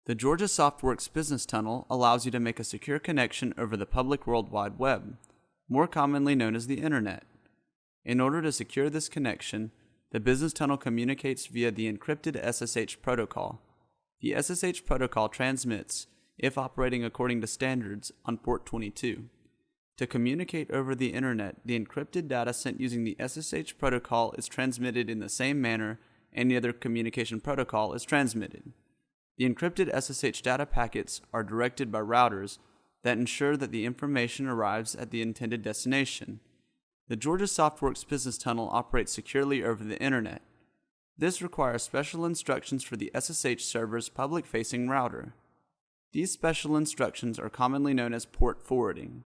The Georgia SoftWorks Business Tunnel allows you to make a secure connection over the public World Wide Web, more commonly known as the Internet. In order to secure this connection, the Business Tunnel communicates via the encrypted SSH protocol. The SSH protocol transmits, if operating according to standards, on port 22. To communicate over the Internet, the encrypted data sent using the SSH protocol is transmitted in the same manner any other communication protocol is transmitted. The encrypted SSH data packets are directed by routers that ensure that the information arrives at the intended destination. The Georgia SoftWorks Business Tunnel operates securely over the Internet. This requires special instructions for the SSH server's public-facing router. These special instructions are commonly known as port forwarding.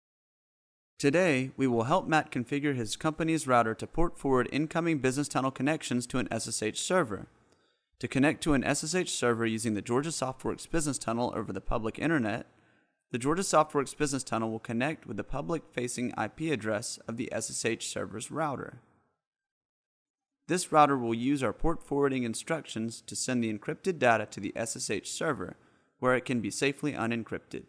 Today, we will help Matt configure his company's router to port forward incoming Business Tunnel connections to an SSH server. To connect to an SSH server using the Georgia SoftWorks Business Tunnel over the public Internet, the Georgia SoftWorks Business Tunnel will connect with the public-facing IP address of the SSH server's router. This router will use our port forwarding instructions to send the encrypted data to the SSH server, where it can be safely unencrypted.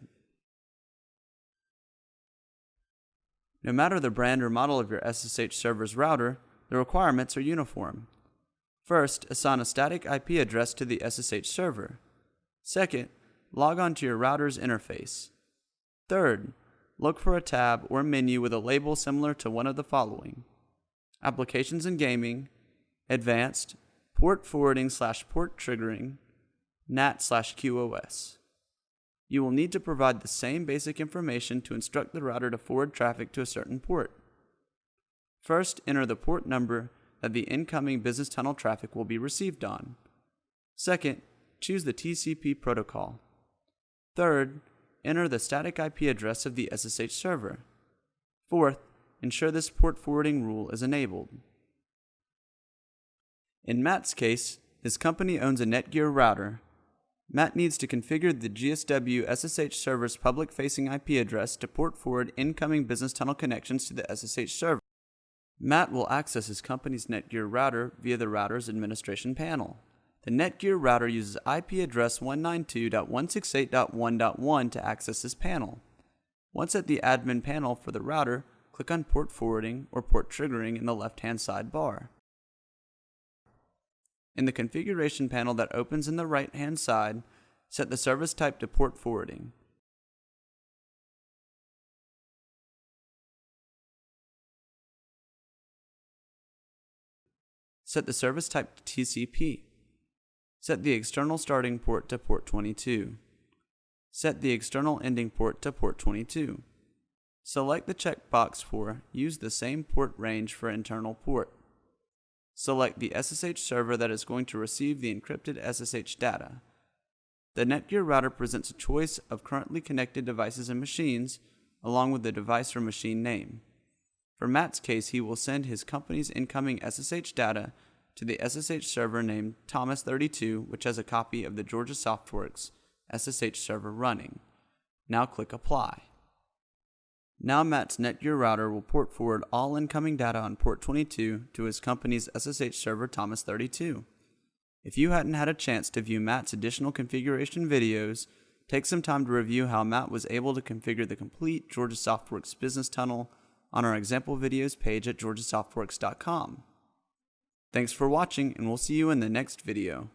No matter the brand or model of your SSH server's router, the requirements are uniform. First, assign a static IP address to the SSH server. Second, log on to your router's interface. Third, look for a tab or menu with a label similar to one of the following: Applications and Gaming, Advanced, Port Forwarding/Port Triggering, NAT/QoS. You will need to provide the same basic information to instruct the router to forward traffic to a certain port. First, enter the port number that the incoming Business Tunnel traffic will be received on. Second, choose the TCP protocol. Third, enter the static IP address of the SSH server. Fourth, ensure this port forwarding rule is enabled. In Matt's case, his company owns a Netgear router. Matt needs to configure the GSW SSH server's public-facing IP address to port forward incoming Business Tunnel connections to the SSH server. Matt will access his company's Netgear router via the router's administration panel. The Netgear router uses IP address 192.168.1.1 to access this panel. Once at the admin panel for the router, click on Port Forwarding or Port Triggering in the left-hand side bar. In the configuration panel that opens in the right-hand side, set the service type to Port Forwarding. Set the service type to TCP. Set the external starting port to port 22. Set the external ending port to port 22. Select the checkbox for Use the same port range for internal port. Select the SSH server that is going to receive the encrypted SSH data. The Netgear router presents a choice of currently connected devices and machines, along with the device or machine name. For Matt's case, he will send his company's incoming SSH data to the SSH server named Thomas32, which has a copy of the Georgia SoftWorks SSH server running. Now click Apply. Now Matt's Netgear router will port forward all incoming data on port 22 to his company's SSH server Thomas32. If you hadn't had a chance to view Matt's additional configuration videos, take some time to review how Matt was able to configure the complete Georgia SoftWorks Business Tunnel on our example videos page at georgiasoftworks.com. Thanks for watching, and we'll see you in the next video.